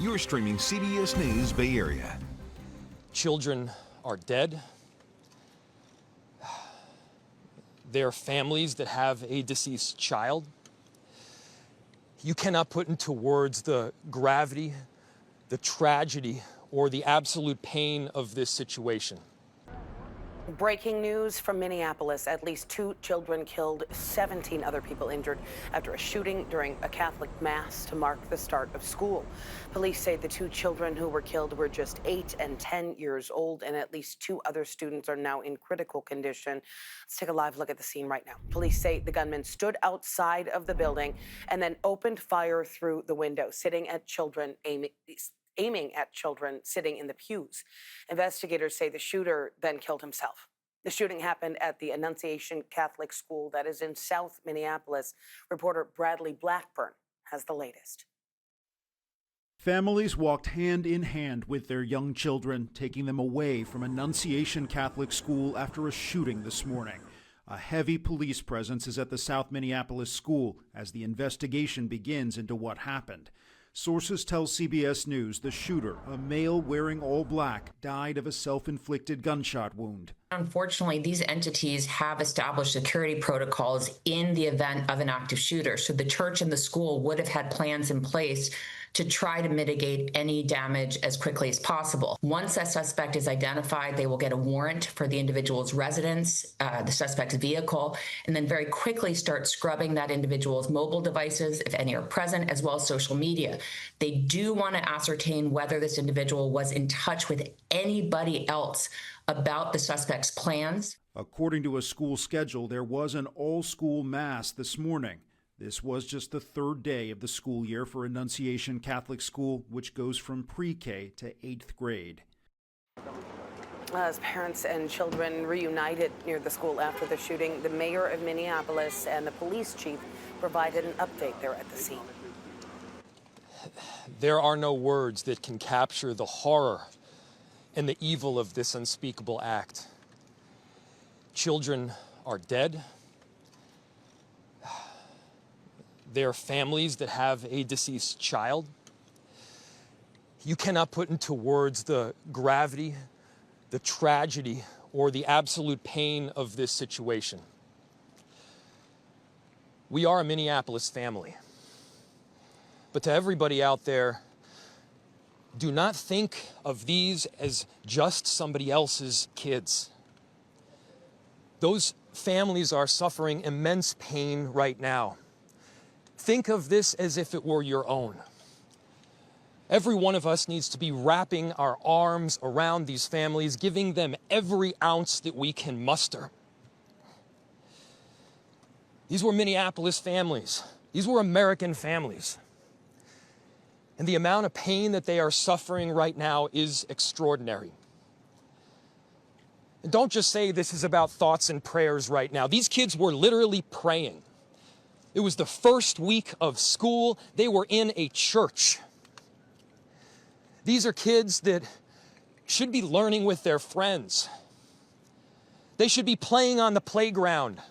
You're streaming CBS News Bay Area. Children are dead. There are families that have a deceased child. You cannot put into words the gravity, the tragedy, or the absolute pain of this situation. Breaking news from Minneapolis. At least 2 children killed, 17 other people injured after a shooting during a Catholic mass to mark the start of school. Police say the 2 children who were killed were just 8 and 10 years old, and at least 2 other students are now in critical condition. Let's take a live look at the scene right now. Police say the gunman stood outside of the building and then opened fire through the window, aiming at children sitting in the pews. Investigators say the shooter then killed himself. The shooting happened at the Annunciation Catholic School that is in South Minneapolis. Reporter Bradley Blackburn has the latest. Families walked hand in hand with their young children, taking them away from Annunciation Catholic School after a shooting this morning. A heavy police presence is at the South Minneapolis school as the investigation begins into what happened. Sources tell CBS News the shooter, a male wearing all black, died of a self-inflicted gunshot wound. Unfortunately, these entities have established security protocols in the event of an active shooter. So the church and the school would have had plans in place to try to mitigate any damage as quickly as possible. Once that suspect is identified, they will get a warrant for the individual's residence, the suspect's vehicle, and then very quickly start scrubbing that individual's mobile devices, if any are present, as well as social media. They do want to ascertain whether this individual was in touch with anybody else about the suspect's plans. According to a school schedule, there was an all-school mass this morning. This was just the 3rd day of the school year for Annunciation Catholic School, which goes from pre-K to 8th grade. As parents and children reunited near the school after the shooting, the mayor of Minneapolis and the police chief provided an update there at the scene. There are no words that can capture the horror and the evil of this unspeakable act. Children are dead. There are families that have a deceased child. You cannot put into words the gravity, the tragedy, or the absolute pain of this situation. We are a Minneapolis family. But to everybody out there, do not think of these as just somebody else's kids. Those families are suffering immense pain right now. Think of this as if it were your own. Every one of us needs to be wrapping our arms around these families, giving them every ounce that we can muster. These were Minneapolis families. These were American families. And the amount of pain that they are suffering right now is extraordinary. And don't just say this is about thoughts and prayers right now. These kids were literally praying. It was the first week of school. They were in a church. These are kids that should be learning with their friends. They should be playing on the playground.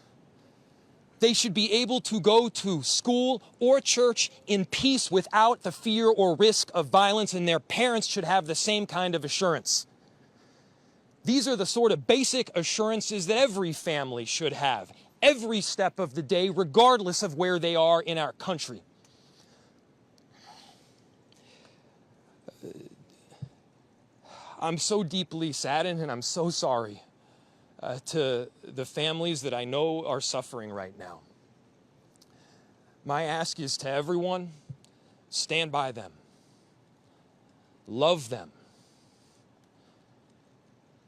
They should be able to go to school or church in peace without the fear or risk of violence, and their parents should have the same kind of assurance. These are the sort of basic assurances that every family should have, every step of the day, regardless of where they are in our country. I'm so deeply saddened, and I'm so sorry to the families that I know are suffering right now. My ask is to everyone, stand by them. Love them.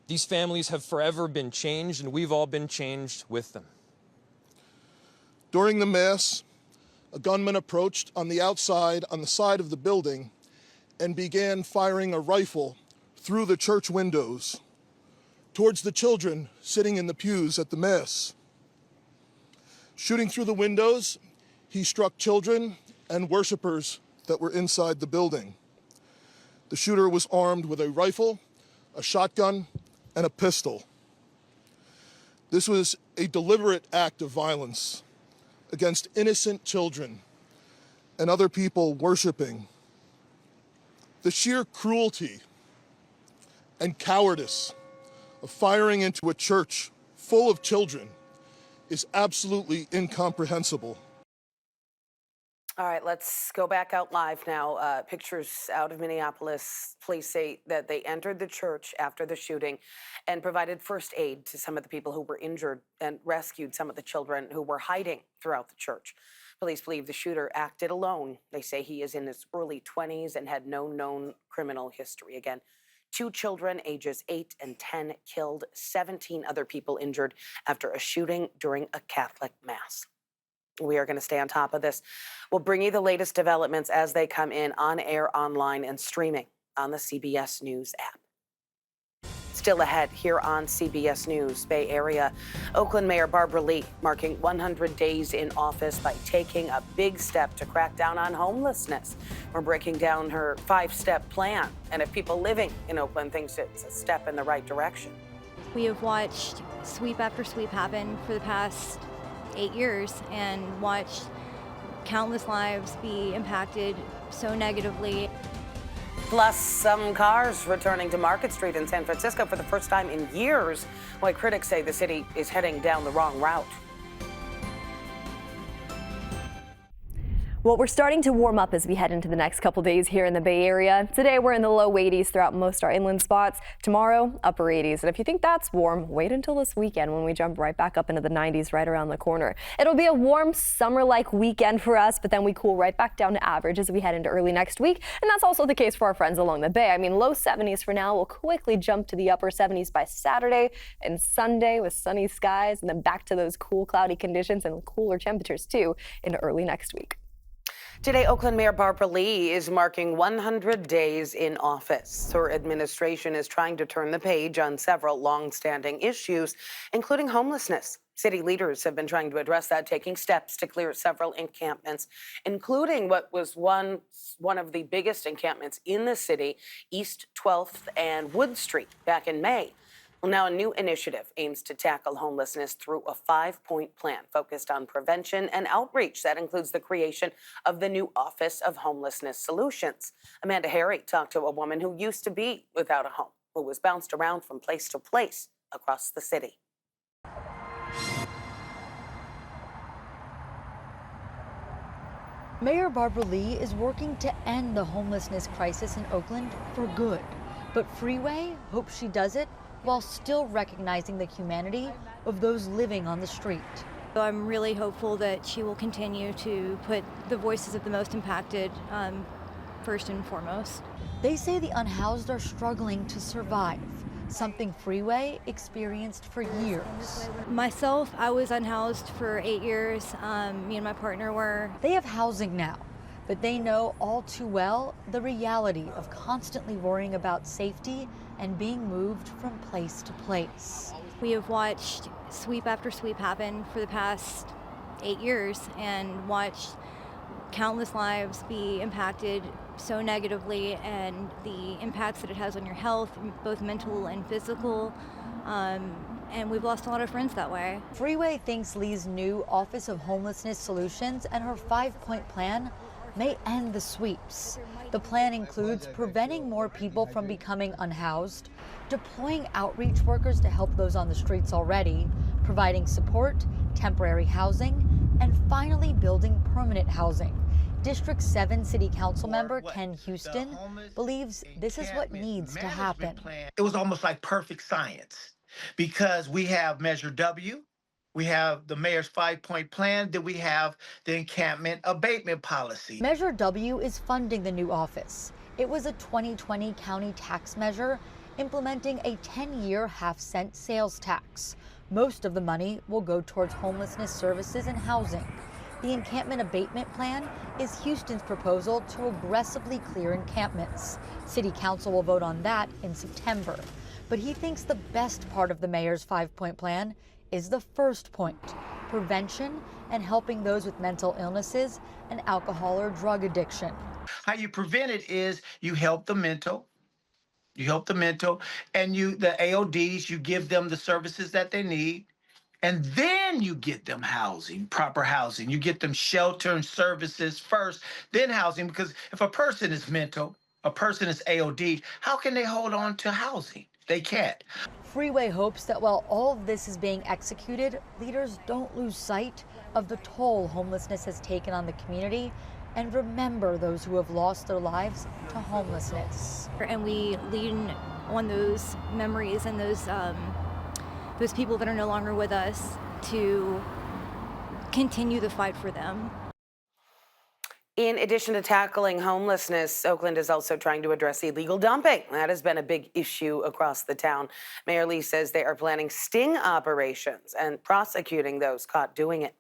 These families have forever been changed, and we've all been changed with them. During the mass, a gunman approached on the outside on the side of the building and began firing a rifle through the church windows towards the children sitting in the pews at the mass. Shooting through the windows, he struck children and worshipers that were inside the building. The shooter was armed with a rifle, a shotgun, and a pistol. This was a deliberate act of violence against innocent children and other people worshiping. The sheer cruelty and cowardice of firing into a church full of children is absolutely incomprehensible. All right, let's go back out live now. Pictures out of Minneapolis. Police say that they entered the church after the shooting and provided first aid to some of the people who were injured and rescued some of the children who were hiding throughout the church. Police believe the shooter acted alone. They say he is in his early 20s and had no known criminal history. Again, 2 children, ages 8 and 10, killed, 17 other people injured after a shooting during a Catholic mass. We are going to stay on top of this. We'll bring you the latest developments as they come in on air, online, and streaming on the CBS News app. Still ahead here on CBS News Bay Area, Oakland Mayor Barbara Lee marking 100 days in office by taking a big step to crack down on homelessness. We're breaking down her 5-step plan, and if people living in Oakland thinks it's a step in the right direction. We have watched sweep after sweep happen for the past 8 years and watched countless lives be impacted so negatively. Plus, some cars returning to Market Street in San Francisco for the first time in years, why critics say the city is heading down the wrong route. Well, we're starting to warm up as we head into the next couple days here in the Bay Area. Today, we're in the low 80s throughout most of our inland spots. Tomorrow, upper 80s. And if you think that's warm, wait until this weekend when we jump right back up into the 90s right around the corner. It'll be a warm summer-like weekend for us, but then we cool right back down to average as we head into early next week. And that's also the case for our friends along the Bay. I mean, low 70s for now. We'll quickly jump to the upper 70s by Saturday and Sunday with sunny skies, and then back to those cool, cloudy conditions and cooler temperatures, too, into early next week. Today, Oakland Mayor Barbara Lee is marking 100 days in office. Her administration is trying to turn the page on several long-standing issues, including homelessness. City leaders have been trying to address that, taking steps to clear several encampments, including what was one of the biggest encampments in the city, East 12th and Wood Street, back in May. Well, now a new initiative aims to tackle homelessness through a 5-point plan focused on prevention and outreach. That includes the creation of the new Office of Homelessness Solutions. Amanda Harry talked to a woman who used to be without a home, who was bounced around from place to place across the city. Mayor Barbara Lee is working to end the homelessness crisis in Oakland for good. But Freeway hopes she does it while still recognizing the humanity of those living on the street. I'm really hopeful that she will continue to put the voices of the most impacted first and foremost. They say the unhoused are struggling to survive, something Freeway experienced for years. Myself, I was unhoused for 8 years. Me and my partner were. They have housing now, but they know all too well the reality of constantly worrying about safety and being moved from place to place. We have watched sweep after sweep happen for the past 8 years and watched countless lives be impacted so negatively, and the impacts that it has on your health, both mental and physical, and we've lost a lot of friends that way. Freeway thinks Lee's new Office of Homelessness Solutions and her 5-point plan may end the sweeps. The plan includes preventing more people from becoming unhoused, deploying outreach workers to help those on the streets already, providing support, temporary housing, and finally building permanent housing. District 7 City Council member Ken Houston believes this is what needs to happen. It was almost like perfect science because we have Measure W, we have the mayor's 5-point plan, then we have the encampment abatement policy. Measure W is funding the new office. It was a 2020 county tax measure implementing a 10-year half-cent sales tax. Most of the money will go towards homelessness services and housing. The encampment abatement plan is Houston's proposal to aggressively clear encampments. City Council will vote on that in September. But he thinks the best part of the mayor's 5-point plan is the first point, prevention and helping those with mental illnesses and alcohol or drug addiction. How you prevent it is you help the mental, and the AODs, you give them the services that they need. And then you get them housing, proper housing. You get them shelter and services first, then housing. Because if a person is mental, a person is AOD, how can they hold on to housing? They can't. Freeway hopes that while all of this is being executed, leaders don't lose sight of the toll homelessness has taken on the community and remember those who have lost their lives to homelessness. And we lean on those memories and those people that are no longer with us to continue the fight for them. In addition to tackling homelessness, Oakland is also trying to address illegal dumping. That has been a big issue across the town. Mayor Lee says they are planning sting operations and prosecuting those caught doing it.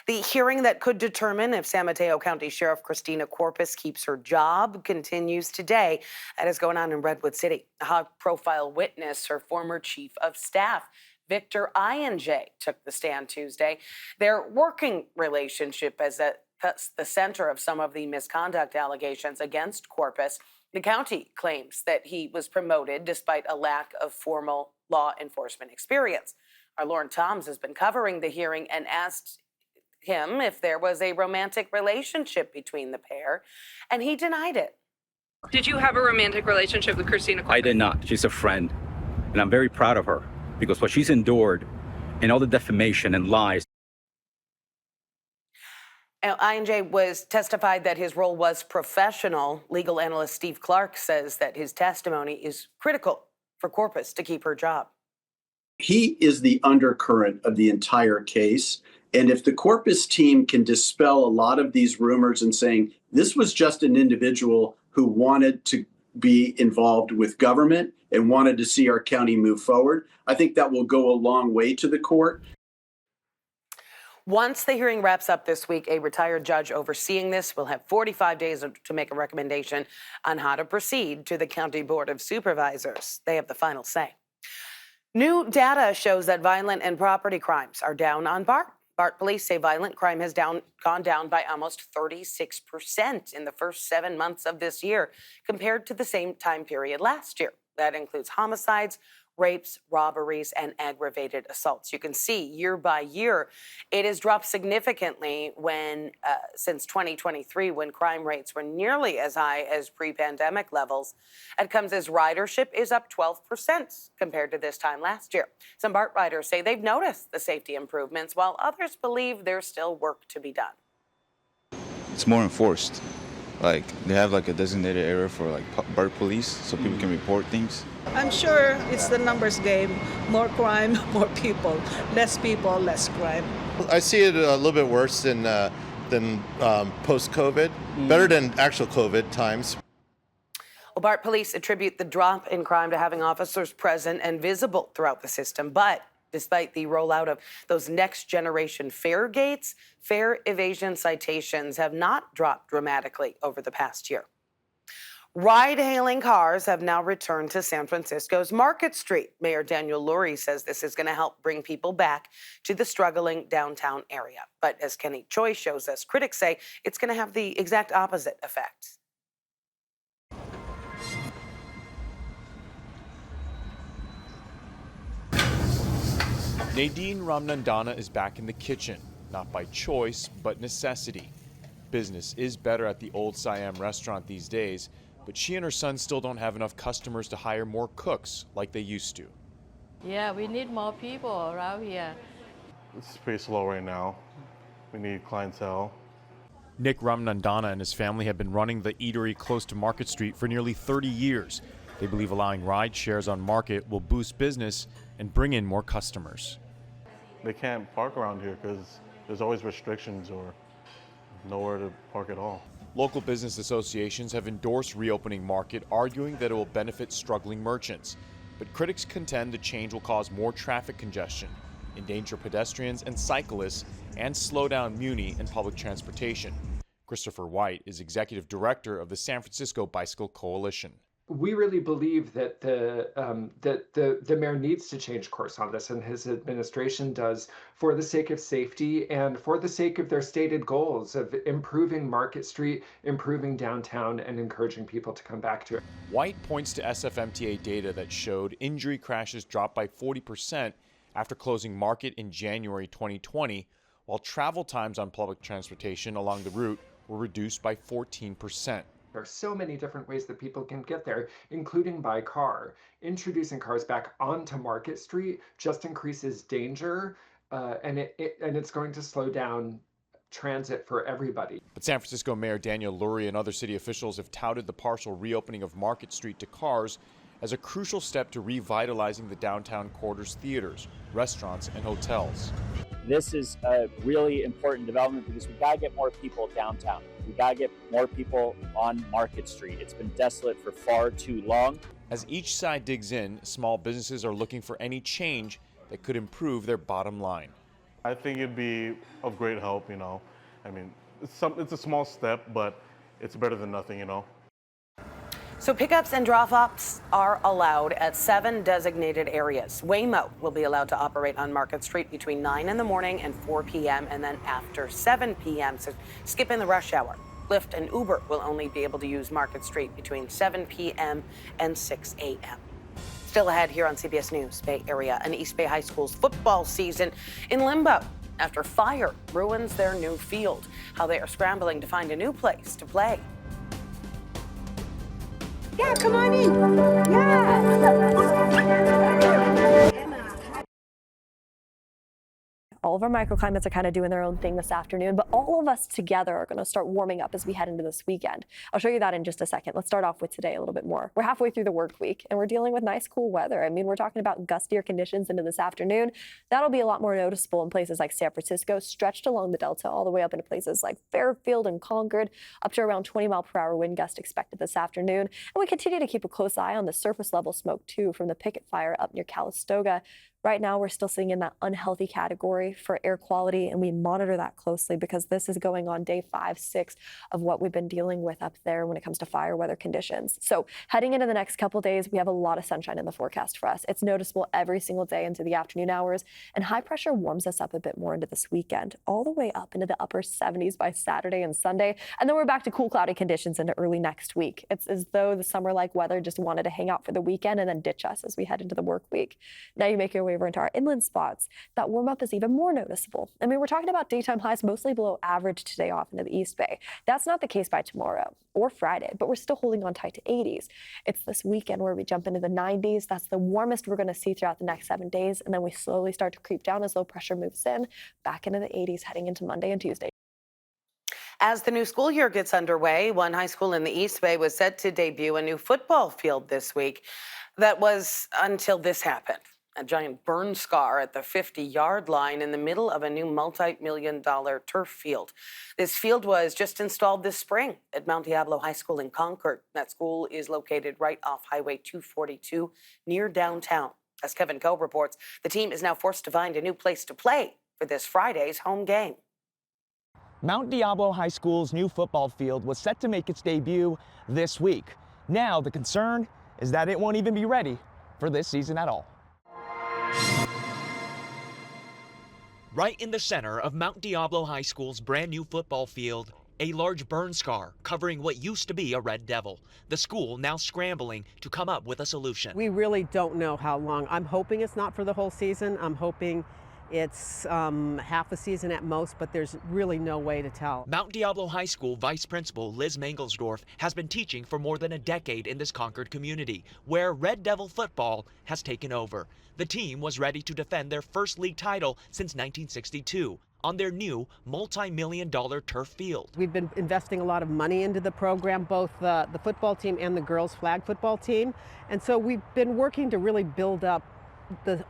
The hearing that could determine if San Mateo County Sheriff Christina Corpus keeps her job continues today. That is going on in Redwood City. A high-profile witness, her former chief of staff, Victor INJ, took the stand Tuesday. Their working relationship is at the center of some of the misconduct allegations against Corpus. The county claims that he was promoted despite a lack of formal law enforcement experience. Our Lauren Toms has been covering the hearing and asked him if there was a romantic relationship between the pair, and he denied it. Did you have a romantic relationship with Christina Corpus? I did not. She's a friend, and I'm very proud of her because what she's endured and all the defamation and lies. INJ was testified that his role was professional. Legal analyst Steve Clark says that his testimony is critical for Corpus to keep her job. He is the undercurrent of the entire case. And if the Corpus team can dispel a lot of these rumors and saying this was just an individual who wanted to be involved with government and wanted to see our county move forward, I think that will go a long way to the court. Once the hearing wraps up this week, a retired judge overseeing this will have 45 days to make a recommendation on how to proceed to the County Board of Supervisors. They have the final say. New data shows that violent and property crimes are down on BART. BART police say violent crime has gone down by almost 36% in the first 7 months of this year compared to the same time period last year. That includes homicides, rapes, robberies, and aggravated assaults. You can see year by year, it has dropped significantly since 2023, when crime rates were nearly as high as pre-pandemic levels. It comes as ridership is up 12% compared to this time last year. Some BART riders say they've noticed the safety improvements, while others believe there's still work to be done. It's more enforced. Like, they have like a designated area for like BART police so people can report things. I'm sure it's the numbers game. More crime, more people. Less people, less crime. I see it a little bit worse than post-COVID. Better than actual COVID times. Well, BART police attribute the drop in crime to having officers present and visible throughout the system. But despite the rollout of those next generation fare gates, fare evasion citations have not dropped dramatically over the past year. Ride-hailing cars have now returned to San Francisco's Market Street. Mayor Daniel Lurie says this is going to help bring people back to the struggling downtown area. But as Kenny Choi shows us, critics say it's going to have the exact opposite effect. Nadine Ramnandana is back in the kitchen, not by choice, but necessity. Business is better at the Old Siam restaurant these days, but she and her son still don't have enough customers to hire more cooks like they used to. Yeah, we need more people around here. It's pretty slow right now. We need clientele. Nick Ramnandana and his family have been running the eatery close to Market Street for nearly 30 years. They believe allowing ride shares on Market will boost business and bring in more customers. They can't park around here because there's always restrictions or nowhere to park at all. Local business associations have endorsed reopening Market, arguing that it will benefit struggling merchants. But critics contend the change will cause more traffic congestion, endanger pedestrians and cyclists, and slow down Muni and public transportation. Christopher White is executive director of the San Francisco Bicycle Coalition. We really believe that the mayor needs to change course on this, and his administration does, for the sake of safety and for the sake of their stated goals of improving Market Street, improving downtown, and encouraging people to come back to it. White points to SFMTA data that showed injury crashes dropped by 40% after closing Market in January 2020, while travel times on public transportation along the route were reduced by 14%. There are so many different ways that people can get there, including by car. Introducing cars back onto Market Street just increases danger, and it's going to slow down transit for everybody. But San Francisco Mayor Daniel Lurie and other city officials have touted the partial reopening of Market Street to cars as a crucial step to revitalizing the downtown quarter's theaters, restaurants, and hotels. This is a really important development because we gotta get more people downtown. We gotta get more people on Market Street. It's been desolate for far too long. As each side digs in, small businesses are looking for any change that could improve their bottom line. I think it'd be of great help, you know. I mean, it's a small step, but it's better than nothing, you know. So pickups and drop-offs are allowed at 7 designated areas. Waymo will be allowed to operate on Market Street between 9 in the morning and 4 p.m. and then after 7 p.m. So skip in the rush hour. Lyft and Uber will only be able to use Market Street between 7 p.m. and 6 a.m. Still ahead here on CBS News, Bay Area and East Bay High School's football season in limbo after fire ruins their new field. How they are scrambling to find a new place to play. Yeah, come on in. All of our microclimates are kind of doing their own thing this afternoon, but all of us together are going to start warming up as we head into this weekend. I'll show you that in just a second. Let's start off with today a little bit more. We're halfway through the work week and we're dealing with nice cool weather. I mean, we're talking about gustier conditions into this afternoon. That'll be a lot more noticeable in places like San Francisco, stretched along the Delta all the way up into places like Fairfield and Concord, up to around 20-mile-per-hour wind gust expected this afternoon. And we continue to keep a close eye on the surface level smoke too from the picket fire up near Calistoga. Right now, we're still seeing in that unhealthy category for air quality, and we monitor that closely because this is going on day 5, 6 of what we've been dealing with up there when it comes to fire weather conditions. So heading into the next couple days, we have a lot of sunshine in the forecast for us. It's noticeable every single day into the afternoon hours, and high pressure warms us up a bit more into this weekend, all the way up into the upper 70s by Saturday and Sunday. And then we're back to cool, cloudy conditions into early next week. It's as though the summer-like weather just wanted to hang out for the weekend and then ditch us as we head into the work week. Now you make your way over into our inland spots. That warm up is even more noticeable. I mean, we're talking about daytime highs mostly below average today off into the East Bay. That's not the case by tomorrow or Friday, but we're still holding on tight to 80s. It's this weekend where we jump into the 90s. That's the warmest we're going to see throughout the next 7 days. And then we slowly start to creep down as low pressure moves in, back into the 80s heading into Monday and Tuesday. As the new school year gets underway, one high school in the East Bay was set to debut a new football field this week. That was until this happened. A giant burn scar at the 50-yard line in the middle of a new multi-million-dollar turf field. This field was just installed this spring at Mount Diablo High School in Concord. That school is located right off Highway 242 near downtown. As Kevin Coe reports, the team is now forced to find a new place to play for this Friday's home game. Mount Diablo High School's new football field was set to make its debut this week. Now the concern is that it won't even be ready for this season at all. Right in the center of Mount Diablo High School's brand new football field, a large burn scar covering what used to be a red devil. The school now scrambling to come up with a solution. We really don't know how long. I'm hoping it's not for the whole season. I'm hoping it's half a season at most, but there's really no way to tell. Mount Diablo High School Vice Principal Liz Mangelsdorf has been teaching for more than a decade in this Concord community, where Red Devil football has taken over. The team was ready to defend their first league title since 1962 on their new multi-million-dollar turf field. We've been investing a lot of money into the program, both the football team and the girls flag football team. And so we've been working to really build up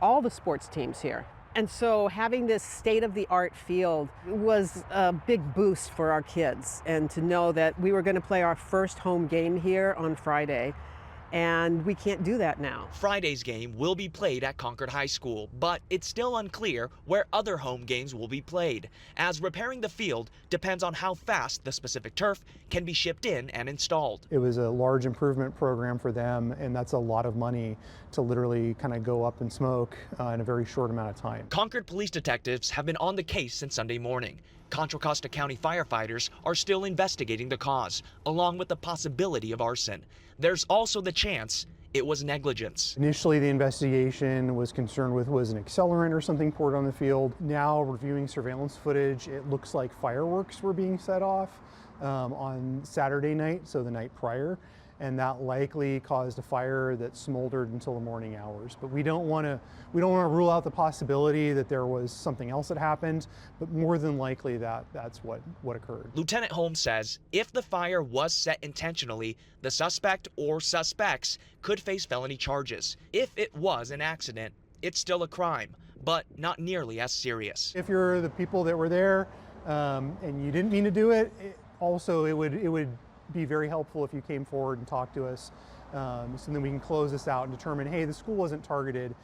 all the sports teams here. And so having this state-of-the-art field was a big boost for our kids, and to know that we were going to play our first home game here on Friday, and we can't do that now. Friday's game will be played at Concord High School, but it's still unclear where other home games will be played, as repairing the field depends on how fast the specific turf can be shipped in and installed. It was a large improvement program for them, and that's a lot of money to literally kind of go up in smoke in a very short amount of time. Concord police detectives have been on the case since Sunday morning. Contra Costa County firefighters are still investigating the cause, along with the possibility of arson. There's also the chance it was negligence. Initially, the investigation was concerned with was an accelerant or something poured on the field. Now, reviewing surveillance footage, it looks like fireworks were being set off. on Saturday night, so the night prior, and that likely caused a fire that smoldered until the morning hours. But we don't want to rule out the possibility that there was something else that happened, but more than likely that's what occurred. Lieutenant Holmes says if the fire was set intentionally, the suspect or suspects could face felony charges. If it was an accident, it's still a crime, but not nearly as serious. If you're the people that were there and you didn't mean to do it, it would be very helpful if you came forward and talked to us, so then we can close this out and determine, hey, the school wasn't targeted.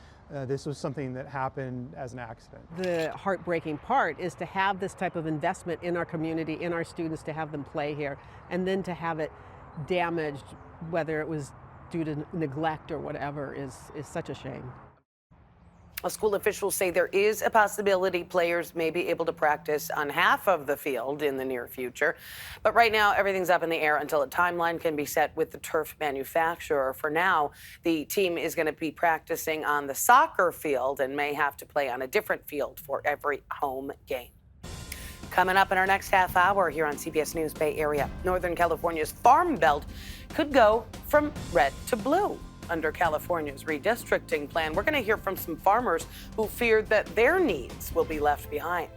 This was something that happened as an accident. The heartbreaking part is to have this type of investment in our community, in our students, to have them play here, and then to have it damaged, whether it was due to neglect or whatever, is such a shame. School officials say there is a possibility players may be able to practice on half of the field in the near future. But right now, everything's up in the air until a timeline can be set with the turf manufacturer. For now, the team is going to be practicing on the soccer field and may have to play on a different field for every home game. Coming up in our next half hour here on CBS News Bay Area, Northern California's farm belt could go from red to blue. Under California's redistricting plan, we're going to hear from some farmers who fear that their needs will be left behind.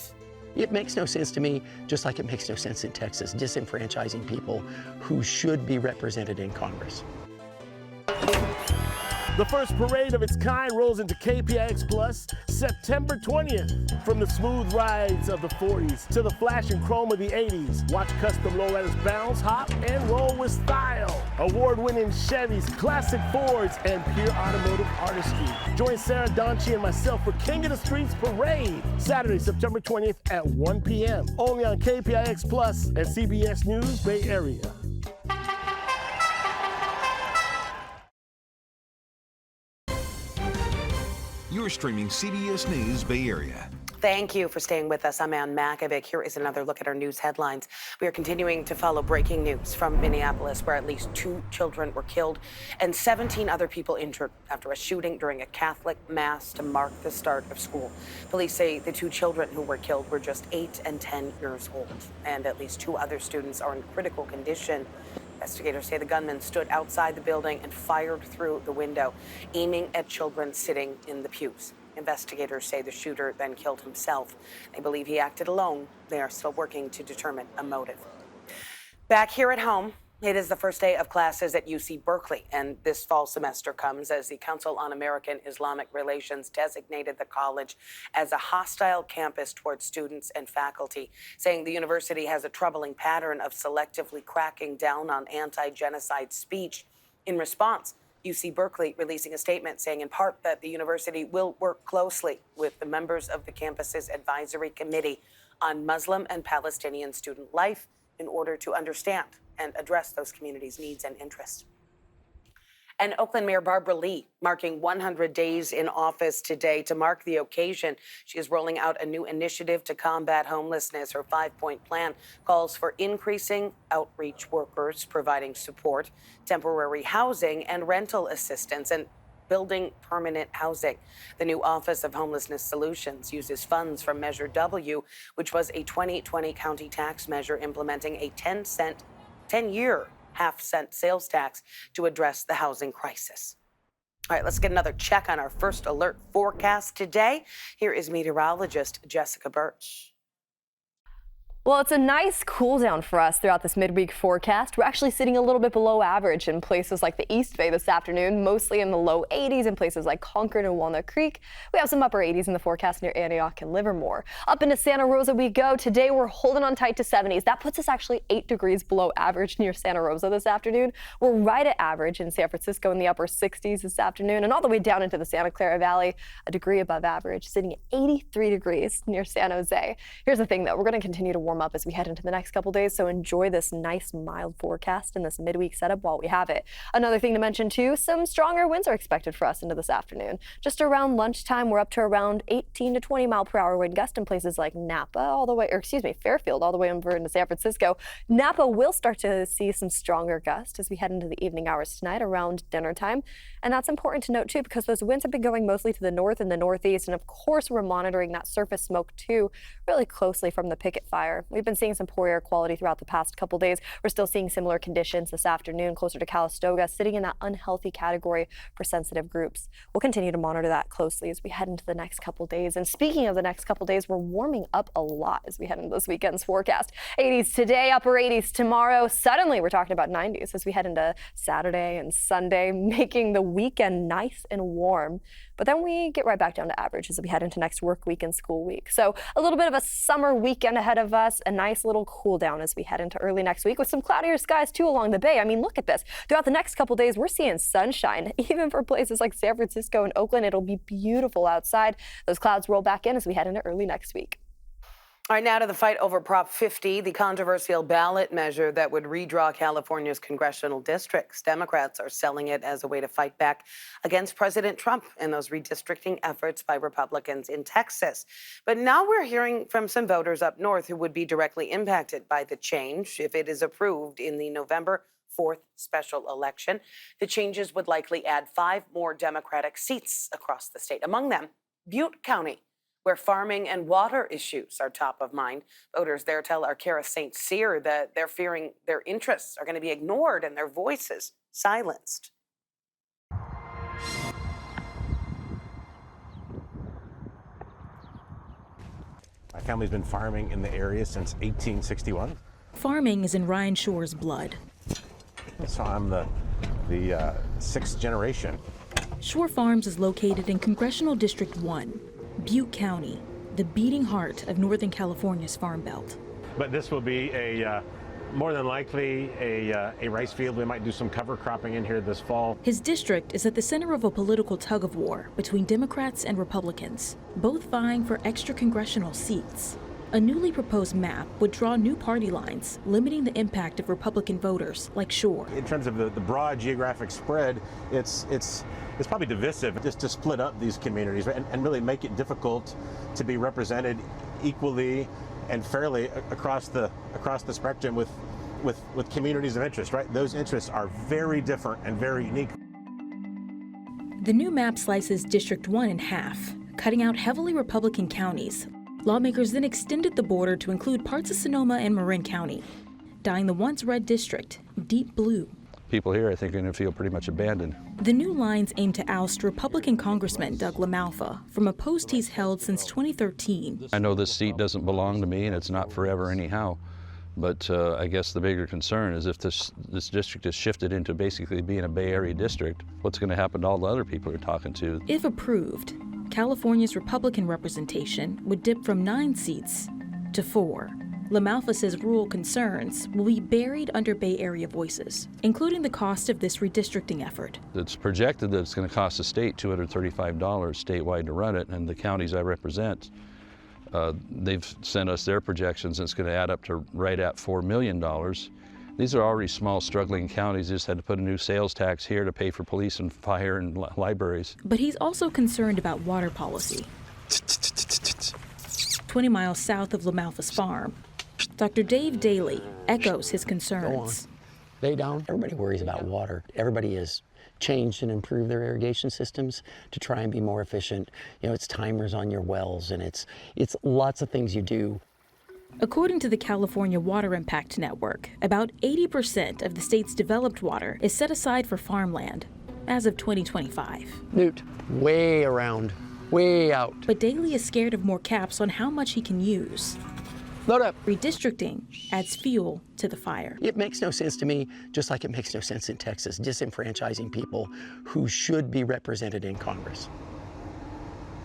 It makes no sense to me, just like it makes no sense in Texas, disenfranchising people who should be represented in Congress. The first parade of its kind rolls into KPIX Plus September 20th. From the smooth rides of the 40s to the flash and chrome of the 80s, watch custom lowriders bounce, hop, and roll with style. Award-winning Chevys, classic Fords, and pure automotive artistry. Join Sarah Donchi and myself for King of the Streets Parade, Saturday, September 20th at 1 p.m. Only on KPIX Plus and CBS News Bay Area. You're streaming CBS News Bay Area. Thank you for staying with us. I'm Ann Makovic. Here is another look at our news headlines. We are continuing to follow breaking news from Minneapolis, where at least 2 children were killed and 17 other people injured after a shooting during a Catholic mass to mark the start of school. Police say the 2 children who were killed were just 8 and 10 years old, and at least 2 other students are in critical condition. Investigators say the gunman stood outside the building and fired through the window, aiming at children sitting in the pews. Investigators say the shooter then killed himself. They believe he acted alone. They are still working to determine a motive. Back here at home, it is the first day of classes at UC Berkeley, and this fall semester comes as the Council on American Islamic Relations designated the college as a hostile campus towards students and faculty, saying the university has a troubling pattern of selectively cracking down on anti-genocide speech. In response, UC Berkeley releasing a statement saying in part that the university will work closely with the members of the campus's advisory committee on Muslim and Palestinian student life in order to understand and address those communities' needs and interests. And Oakland Mayor Lee marking 100 days in office today. To mark the occasion, she is rolling out a new initiative to combat homelessness. Her 5-point plan calls for increasing outreach workers, providing support, temporary housing, and rental assistance, and building permanent housing. The new Office of Homelessness Solutions uses funds from Measure W, which was a 2020 county tax measure implementing a 10-year half-cent sales tax to address the housing crisis. All right, let's get another check on our first alert forecast today. Here is meteorologist Jessica Birch. Well, it's a nice cool down for us throughout this midweek forecast. We're actually sitting a little bit below average in places like the East Bay this afternoon, mostly in the low 80s in places like Concord and Walnut Creek. We have some upper 80s in the forecast near Antioch and Livermore. Up into Santa Rosa we go. Today we're holding on tight to 70s. That puts us actually 8 degrees below average near Santa Rosa this afternoon. We're right at average in San Francisco in the upper 60s this afternoon, and all the way down into the Santa Clara Valley, a degree above average, sitting at 83 degrees near San Jose. Here's the thing though, we're going to continue to warm up as we head into the next couple days, so enjoy this nice mild forecast in this midweek setup while we have it. Another thing to mention too, some stronger winds are expected for us into this afternoon. Just around lunchtime, we're up to around 18 to 20 mile per hour wind gust in places like Fairfield all the way over into San Francisco. Napa will start to see some stronger gusts as we head into the evening hours tonight around dinner time. And that's important to note too, because those winds have been going mostly to the north and the northeast. And of course, we're monitoring that surface smoke too really closely from the picket fire air. We've been seeing some poor air quality throughout the past couple days. We're still seeing similar conditions this afternoon closer to Calistoga, sitting in that unhealthy category for sensitive groups. We'll continue to monitor that closely as we head into the next couple days. And speaking of the next couple days, we're warming up a lot as we head into this weekend's forecast. 80s today, upper 80s tomorrow. Suddenly we're talking about 90s as we head into Saturday and Sunday, making the weekend nice and warm. But then we get right back down to average as we head into next work week and school week. So a little bit of a summer weekend ahead of us, a nice little cool down as we head into early next week with some cloudier skies too along the bay. I mean, look at this. Throughout the next couple days, we're seeing sunshine. Even for places like San Francisco and Oakland, it'll be beautiful outside. Those clouds roll back in as we head into early next week. All right, now to the fight over Prop 50, the controversial ballot measure that would redraw California's congressional districts. Democrats are selling it as a way to fight back against President Trump and those redistricting efforts by Republicans in Texas. But now we're hearing from some voters up north who would be directly impacted by the change if it is approved in the November 4th special election. The changes would likely add 5 more Democratic seats across the state, among them Butte County, where farming and water issues are top of mind. Voters there tell our Kara St. Cyr that they're fearing their interests are going to be ignored and their voices silenced. My family's been farming in the area since 1861. Farming is in Ryan Shore's blood. So I'm the 6th generation. Shore Farms is located in Congressional District 1, Butte County, the beating heart of Northern California's Farm Belt. But this will be more than likely a rice field. We might do some cover cropping in here this fall. His district is at the center of a political tug-of-war between Democrats and Republicans, both vying for extra congressional seats. A newly proposed map would draw new party lines, limiting the impact of Republican voters like Shore. In terms of the broad geographic spread, it's probably divisive just to split up these communities and really make it difficult to be represented equally and fairly across the spectrum with communities of interest, right? Those interests are very different and very unique. The new map slices District 1 in half, cutting out heavily Republican counties. Lawmakers then extended the border to include parts of Sonoma and Marin County, dyeing the once red district deep blue. People here, I think, are going to feel pretty much abandoned. The new lines aim to oust Republican Congressman Doug LaMalfa from a post he's held since 2013. I know this seat doesn't belong to me, and it's not forever anyhow. But I guess the bigger concern is if this district is shifted into basically being a Bay Area district, what's going to happen to all the other people you're talking to? If approved, California's Republican representation would dip from 9 seats to 4. LaMalfa says rural concerns will be buried under Bay Area voices, including the cost of this redistricting effort. It's projected that it's going to cost the state $235 statewide to run it, and the counties I represent, they've sent us their projections, and it's going to add up to right at $4 million. These are already small, struggling counties. They just had to put a new sales tax here to pay for police and fire and libraries. But he's also concerned about water policy. 20 miles south of LaMalfa's farm, Dr. Dave Daly echoes his concerns. Bay down. Everybody worries about water. Everybody has changed and improved their irrigation systems to try and be more efficient. You know, it's timers on your wells, and it's lots of things you do. According to the California Water Impact Network, about 80% of the state's developed water is set aside for farmland as of 2025. Newt, way around, way out. But Daly is scared of more caps on how much he can use. Load up. Redistricting adds fuel to the fire. It makes no sense to me, just like it makes no sense in Texas, disenfranchising people who should be represented in Congress.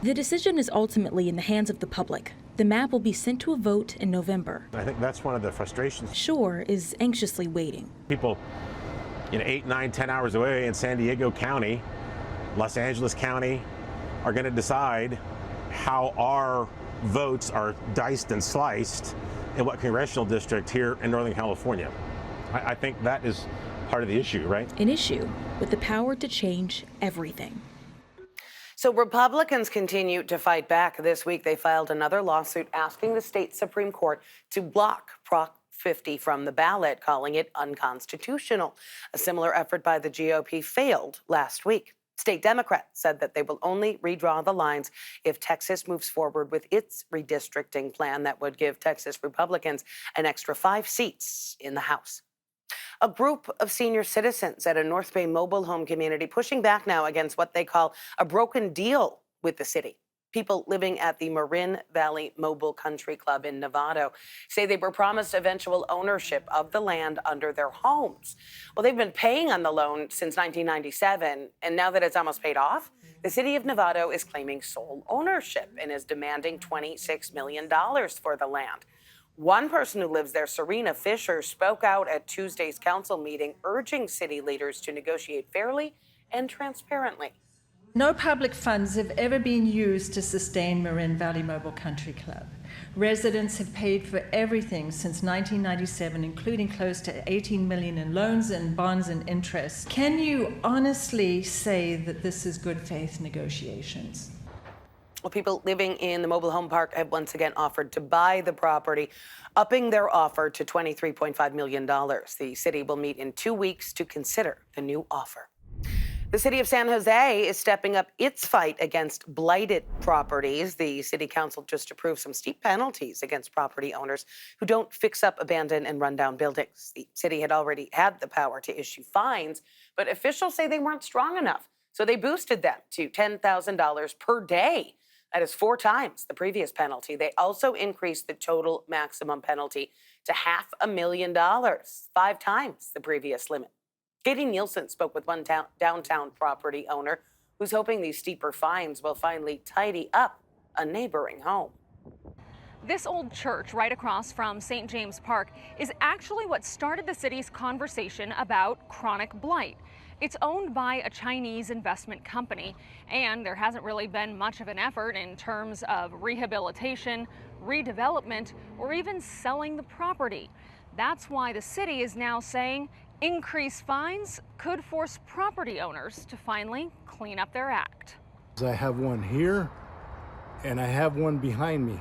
The decision is ultimately in the hands of the public. The map will be sent to a vote in November. I think that's one of the frustrations. Shore is anxiously waiting. People, 8, 9, 10 hours away in San Diego County, Los Angeles County, are going to decide how our votes are diced and sliced in what congressional district here in Northern California. I think that is part of the issue, right? An issue with the power to change everything. So Republicans continue to fight back. This week, they filed another lawsuit asking the state Supreme Court to block Prop 50 from the ballot, calling it unconstitutional. A similar effort by the GOP failed last week. State Democrats said that they will only redraw the lines if Texas moves forward with its redistricting plan that would give Texas Republicans an extra 5 seats in the House. A group of senior citizens at a North Bay mobile home community pushing back now against what they call a broken deal with the city. People living at the Marin Valley Mobile Country Club in Novato say they were promised eventual ownership of the land under their homes. Well, they've been paying on the loan since 1997, and now that it's almost paid off, the city of Novato is claiming sole ownership and is demanding $26 million for the land. One person who lives there, Serena Fisher, spoke out at Tuesday's council meeting, urging city leaders to negotiate fairly and transparently. No public funds have ever been used to sustain Marin Valley Mobile Country Club. Residents have paid for everything since 1997, including close to $18 million in loans and bonds and interest. Can you honestly say that this is good faith negotiations? Well, people living in the mobile home park have once again offered to buy the property, upping their offer to $23.5 million. The city will meet in 2 weeks to consider the new offer. The city of San Jose is stepping up its fight against blighted properties. The city council just approved some steep penalties against property owners who don't fix up abandoned and rundown buildings. The city had already had the power to issue fines, but officials say they weren't strong enough. So they boosted them to $10,000 per day. That is 4 times the previous penalty. They also increased the total maximum penalty to $500,000, 5 times the previous limit. Katie Nielsen spoke with one downtown property owner who's hoping these steeper fines will finally tidy up a neighboring home. This old church right across from St. James Park is actually what started the city's conversation about chronic blight. It's owned by a Chinese investment company, and there hasn't really been much of an effort in terms of rehabilitation, redevelopment, or even selling the property. That's why the city is now saying increased fines could force property owners to finally clean up their act. I have one here and I have one behind me.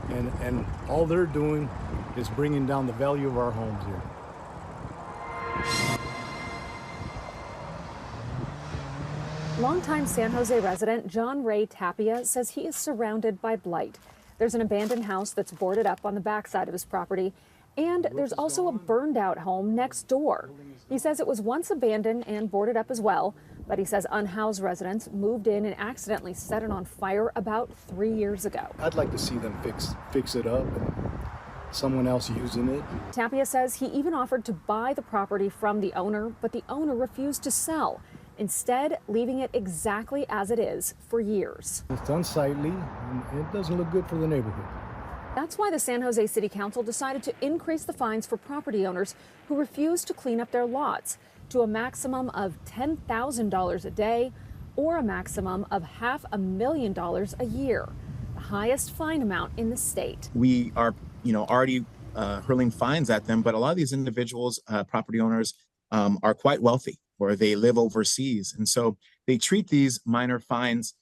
And all they're doing is bringing down the value of our homes here. Longtime San Jose resident John Ray Tapia says he is surrounded by blight. There's an abandoned house that's boarded up on the backside of his property, and there's also a burned out home next door. He says it was once abandoned and boarded up as well, but he says unhoused residents moved in and accidentally set it on fire about 3 years ago. I'd like to see them fix it up and someone else using it. Tapia says he even offered to buy the property from the owner, but the owner refused to sell, instead leaving it exactly as it is for years. It's unsightly and it doesn't look good for the neighborhood. That's why the San Jose City Council decided to increase the fines for property owners who refuse to clean up their lots to a maximum of $10,000 a day or a maximum of $500,000 a year, the highest fine amount in the state. We are, already hurling fines at them, but a lot of these individuals, property owners, are quite wealthy or they live overseas. And so they treat these minor fines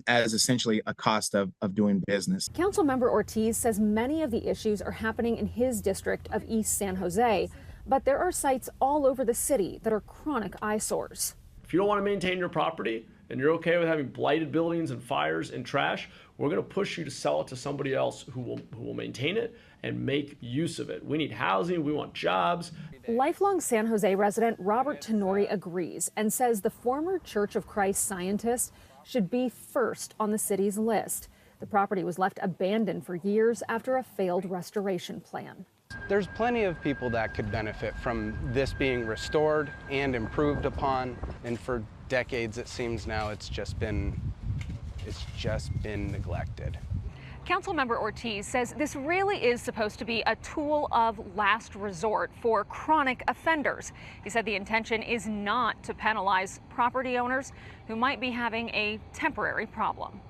as essentially a cost of doing business. Councilmember Ortiz says many of the issues are happening in his district of East San Jose, but there are sites all over the city that are chronic eyesores. If you don't want to maintain your property and you're okay with having blighted buildings and fires and trash, we're going to push you to sell it to somebody else who will maintain it and make use of it. We need housing, we want jobs. Lifelong San Jose resident Robert Tenori agrees and says the former Church of Christ scientist should be first on the city's list. The property was left abandoned for years after a failed restoration plan. There's plenty of people that could benefit from this being restored and improved upon, and for decades it seems now it's just been neglected. Councilmember Ortiz says this really is supposed to be a tool of last resort for chronic offenders. He said the intention is not to penalize property owners who might be having a temporary problem.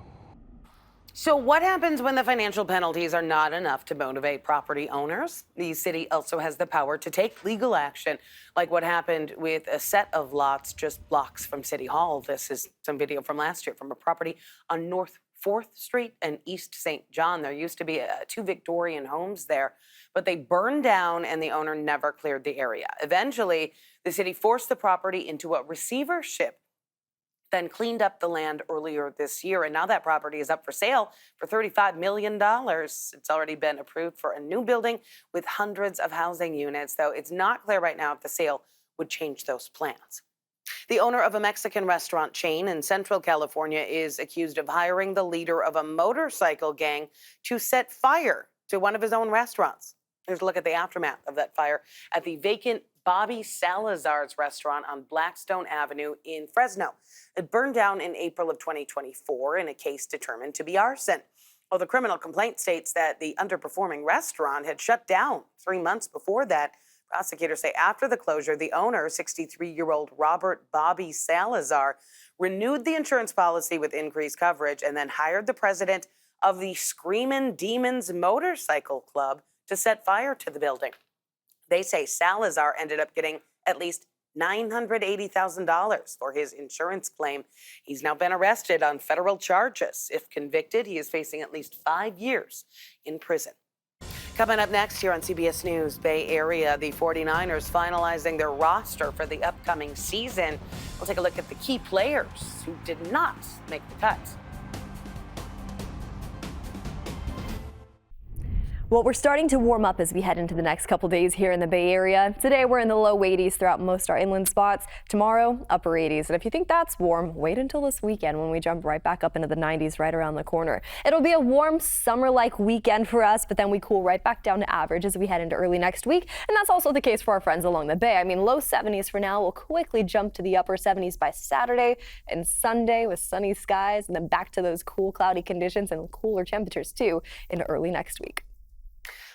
So what happens when the financial penalties are not enough to motivate property owners? The city also has the power to take legal action, like what happened with a set of lots just blocks from City Hall. This is some video from last year from a property on North 4th Street and East St. John. There used to be 2 Victorian homes there, but they burned down and the owner never cleared the area. Eventually, the city forced the property into a receivership. then cleaned up the land earlier this year. And now that property is up for sale for $35 million. It's already been approved for a new building with hundreds of housing units, though it's not clear right now if the sale would change those plans. The owner of a Mexican restaurant chain in Central California is accused of hiring the leader of a motorcycle gang to set fire to one of his own restaurants. Here's a look at the aftermath of that fire at the vacant Bobby Salazar's restaurant on Blackstone Avenue in Fresno. It burned down in April of 2024 in a case determined to be arson. Well, the criminal complaint states that the underperforming restaurant had shut down 3 months before that. Prosecutors say after the closure, the owner, 63-year-old Robert Bobby Salazar, renewed the insurance policy with increased coverage and then hired the president of the Screamin' Demons Motorcycle Club to set fire to the building. They say Salazar ended up getting at least $980,000 for his insurance claim. He's now been arrested on federal charges. If convicted, he is facing at least 5 years in prison. Coming up next here on CBS News Bay Area, the 49ers finalizing their roster for the upcoming season. We'll take a look at the key players who did not make the cut. Well, we're starting to warm up as we head into the next couple days here in the Bay Area. Today, we're in the low 80s throughout most of our inland spots. Tomorrow, upper 80s. And if you think that's warm, wait until this weekend when we jump right back up into the 90s right around the corner. It'll be a warm summer-like weekend for us, but then we cool right back down to average as we head into early next week. And that's also the case for our friends along the Bay. I mean, low 70s for now. We'll quickly jump to the upper 70s by Saturday and Sunday with sunny skies, and then back to those cool, cloudy conditions and cooler temperatures, too, in early next week.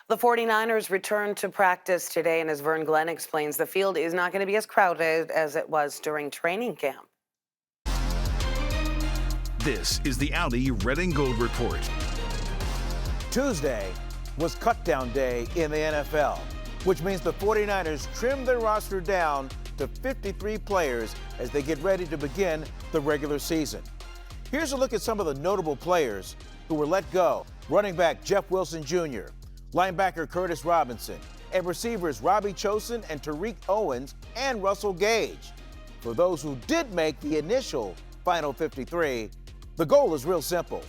The 49ers returned to practice today, and as Vern Glenn explains, the field is not going to be as crowded as it was during training camp. This is the Audi Red and Gold Report. Tuesday was cutdown day in the NFL, which means the 49ers trimmed their roster down to 53 players as they get ready to begin the regular season. Here's a look at some of the notable players who were let go. Running back Jeff Wilson Jr., linebacker Curtis Robinson, and receivers Robbie Chosen and Tariq Owens and Russell Gage. For those who did make the initial final 53, the goal is real simple.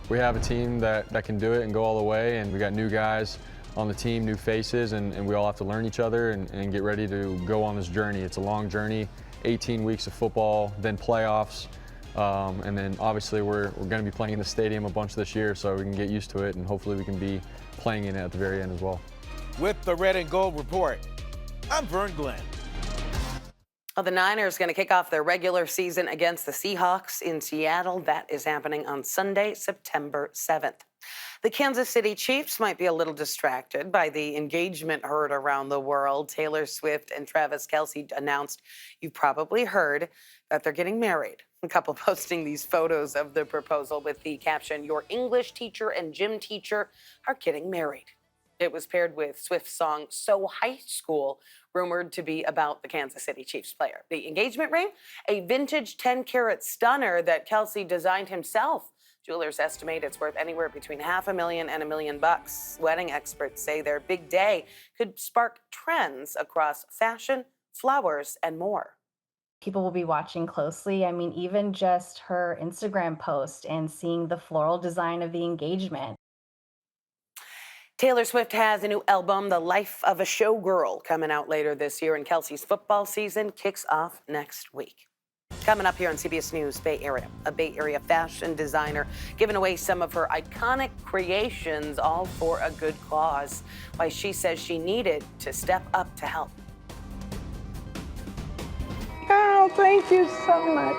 We have a team that can do it and go all the way, and we got new guys on the team, new faces, and we all have to learn each other and get ready to go on this journey. It's a long journey, 18 weeks of football, then playoffs. And then obviously we're going to be playing in the stadium a bunch this year, so we can get used to it, and hopefully we can be playing in it at the very end as well. With the Red and Gold Report, I'm Vern Glenn. Well, the Niners going to kick off their regular season against the Seahawks in Seattle. That is happening on Sunday, September 7th. The Kansas City Chiefs might be a little distracted by the engagement heard around the world. Taylor Swift and Travis Kelce announced, you've probably heard, that they're getting married. A couple posting these photos of the proposal with the caption, your English teacher and gym teacher are getting married. It was paired with Swift's song, So High School, rumored to be about the Kansas City Chiefs player. The engagement ring, a vintage 10-carat stunner that Kelce designed himself. Jewelers estimate it's worth anywhere between $500,000 and $1 million. Wedding experts say their big day could spark trends across fashion, flowers, and more. People will be watching closely. I mean, even just her Instagram post and seeing the floral design of the engagement. Taylor Swift has a new album, The Life of a Showgirl, coming out later this year, and Kelce's football season kicks off next week. Coming up here on CBS News Bay Area, a Bay Area fashion designer giving away some of her iconic creations, all for a good cause. Why she says she needed to step up to help. Oh, thank you so much.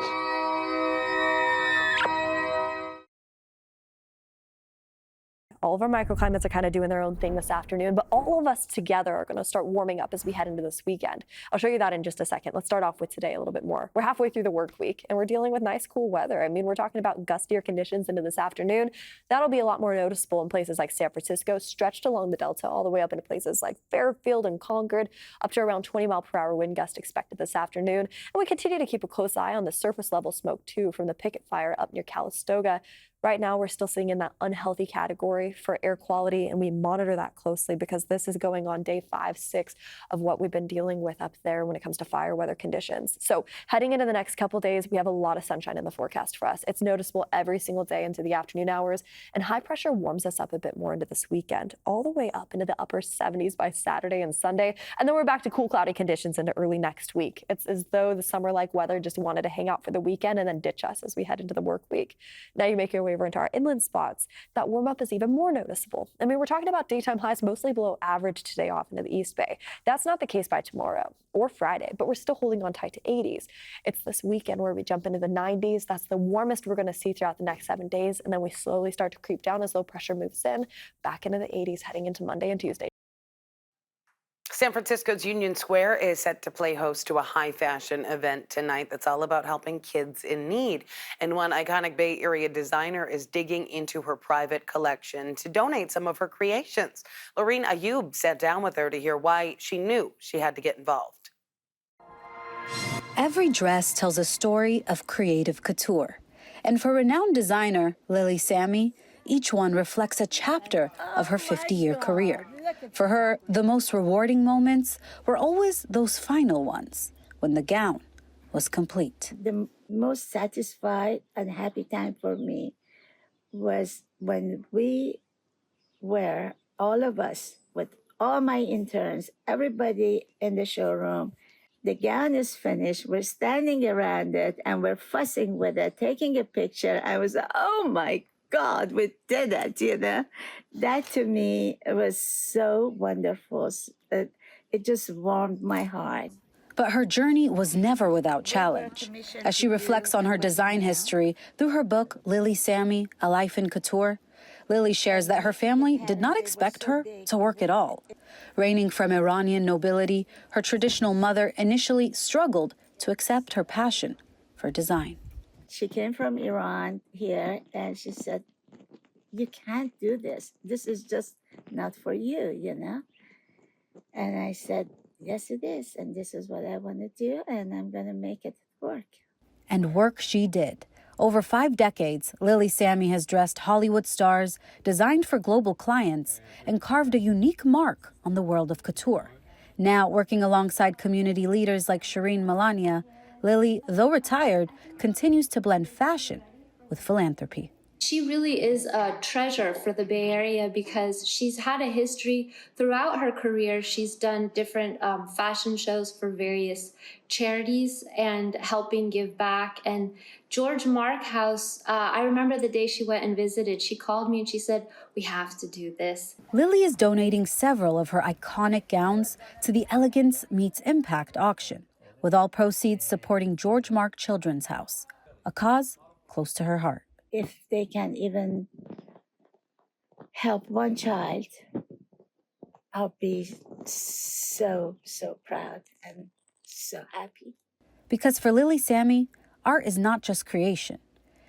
All of our microclimates are kind of doing their own thing this afternoon, but all of us together are going to start warming up as we head into this weekend. I'll show you that in just a second. Let's start off with today a little bit more. We're halfway through the work week, and we're dealing with nice, cool weather. I mean, we're talking about gustier conditions into this afternoon. That'll be a lot more noticeable in places like San Francisco, stretched along the Delta, all the way up into places like Fairfield and Concord, up to around 20-mile-per-hour wind gust expected this afternoon. And we continue to keep a close eye on the surface level smoke, too, from the picket fire up near Calistoga. Right now, we're still sitting in that unhealthy category for air quality, and we monitor that closely because this is going on day 5, 6 of what we've been dealing with up there when it comes to fire weather conditions. So heading into the next couple days, we have a lot of sunshine in the forecast for us. It's noticeable every single day into the afternoon hours, and high pressure warms us up a bit more into this weekend, all the way up into the upper 70s by Saturday and Sunday. And then we're back to cool, cloudy conditions into early next week. It's as though the summer-like weather just wanted to hang out for the weekend and then ditch us as we head into the work week. Now you make your way over into our inland spots. That warm up is even more noticeable. I mean, we're talking about daytime highs mostly below average today off into the East Bay. That's not the case by tomorrow or Friday, but we're still holding on tight to 80s. It's this weekend where we jump into the 90s. That's the warmest we're going to see throughout the next 7 days. And then we slowly start to creep down as low pressure moves in, back into the 80s heading into Monday and Tuesday. San Francisco's Union Square is set to play host to a high fashion event tonight that's all about helping kids in need. And one iconic Bay Area designer is digging into her private collection to donate some of her creations. Lorene Ayub sat down with her to hear why she knew she had to get involved. Every dress tells a story of creative couture. And for renowned designer Lily Sammy, each one reflects a chapter of her 50-year career. For her, the most rewarding moments were always those final ones, when the gown was complete. The most satisfied and happy time for me was when we were, all of us, with all my interns, everybody in the showroom, the gown is finished, we're standing around it, and we're fussing with it, taking a picture. I was, oh my God, we did it, you know. That to me was so wonderful. It just warmed my heart. But her journey was never without challenge. As she reflects on her design history through her book, Lily Sammy, A Life in Couture, Lily shares that her family did not expect her to work at all. Reigning from Iranian nobility, her traditional mother initially struggled to accept her passion for design. She came from Iran here, and she said, you can't do this. This is just not for you, you know? And I said, yes, it is. And this is what I want to do, and I'm going to make it work. And work she did. Over 5 decades, Lily Sammy has dressed Hollywood stars, designed for global clients, and carved a unique mark on the world of couture. Now, working alongside community leaders like Shireen Melania, Lily, though retired, continues to blend fashion with philanthropy. She really is a treasure for the Bay Area because she's had a history throughout her career. She's done different fashion shows for various charities and helping give back. And George Mark House, I remember the day she went and visited, she called me and she said, we have to do this. Lily is donating several of her iconic gowns to the Elegance Meets Impact auction, with all proceeds supporting George Mark Children's House, a cause close to her heart. If they can even help one child, I'll be so proud and so happy. Because for Lily Sammy, art is not just creation.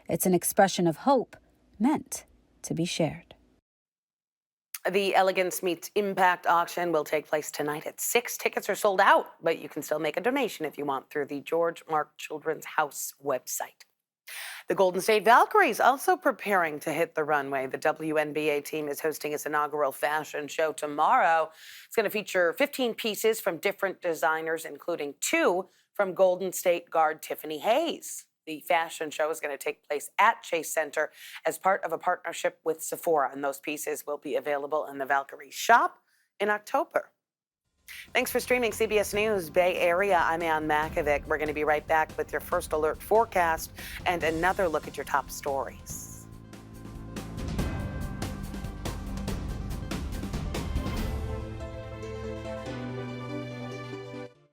It's an expression of hope meant to be shared. The Elegance Meets Impact auction will take place tonight at 6. Tickets are sold out, but you can still make a donation if you want through the George Mark Children's House website. The Golden State Valkyries also preparing to hit the runway. The WNBA team is hosting its inaugural fashion show tomorrow. It's going to feature 15 pieces from different designers, including 2 from Golden State guard Tiffany Hayes. The fashion show is going to take place at Chase Center as part of a partnership with Sephora, and those pieces will be available in the Valkyries shop in October. Thanks for streaming CBS News Bay Area. I'm Ann Makovic. We're going to be right back with your first alert forecast and another look at your top stories.